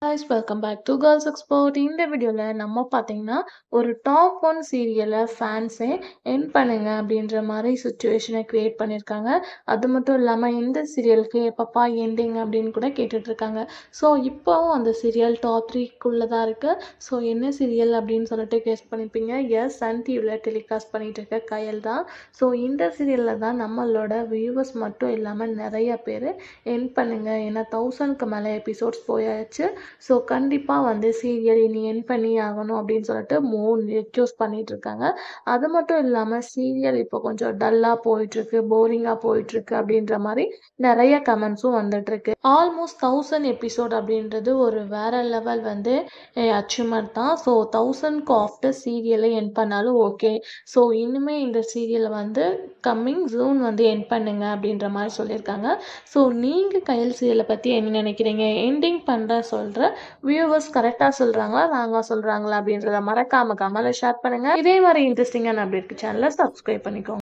guys, welcome back to Girls Expert. இந்த வீடியோவில் நம்ம பார்த்தீங்கன்னா ஒரு டாப் ஒன் சீரியலை ஃபேன்ஸே என் பண்ணுங்க அப்படின்ற மாதிரி சுச்சுவேஷனை க்ரியேட் பண்ணியிருக்காங்க. அது மட்டும் இல்லாமல் இந்த சீரியலுக்கு எப்பப்பா எண்டிங் அப்படின்னு கூட கேட்டுட்ருக்காங்க. ஸோ இப்போவும் அந்த சீரியல் டாப் 3க்குள்ளே தான் இருக்குது. ஸோ என்ன சீரியல் அப்படின்னு சொல்லிட்டு கெஸ் பண்ணியிருப்பீங்க. எஸ், சன் டிவியில் டெலிகாஸ்ட் பண்ணிகிட்டு இருக்க கயல் தான். ஸோ இந்த சீரியலில் தான் நம்மளோட வியூவர்ஸ் மட்டும் இல்லாமல் நிறைய பேர் என் பண்ணுங்க, ஏன்னா 1000க்கு மேலே எபிசோட்ஸ் போயாச்சு. ஸோ கண்டிப்பாக வந்து சீரியல் இனி என் பண்ணி ஆகணும் அப்படின்னு சொல்லிட்டு ரெக்யூஸ் பண்ணிட்டு இருக்காங்க. அது மட்டும் இல்லாமல் சீரியல் இப்போ கொஞ்சம் டல்லாக போயிட்டுருக்கு, போரிங்காக போயிட்டுருக்கு அப்படின்ற மாதிரி நிறைய கமெண்ட்ஸும் வந்துட்டுருக்கு. ஆல்மோஸ்ட் 1000 எபிசோட் அப்படின்றது ஒரு வேற லெவல் வந்து அச்சீவ்மெண்ட் தான். ஸோ 1000க்கு ஆஃப்டர் சீரியலை என் பண்ணாலும் ஓகே. ஸோ இனிமேல் இந்த சீரியலை வந்து கம்மிங் ஜூன் வந்து என் பண்ணுங்க அப்படின்ற மாதிரி சொல்லியிருக்காங்க. ஸோ நீங்கள் கயல் சீரியலை பற்றி என்ன நினைக்கிறீங்க? எண்டிங் பண்ணுற சொல்கிற வியூவர்ஸ் கரெக்டாக சொல்கிறாங்களா, ராங்காக சொல்கிறாங்களா அப்படின்றத மறக்காம கமெண்ட்ல ஷேர் பண்ணுங்கள். இதே மாதிரி இன்ட்ரெஸ்டிங்கான அப்டேட் சேனலை சப்ஸ்கிரைப் பண்ணிக்கோங்க.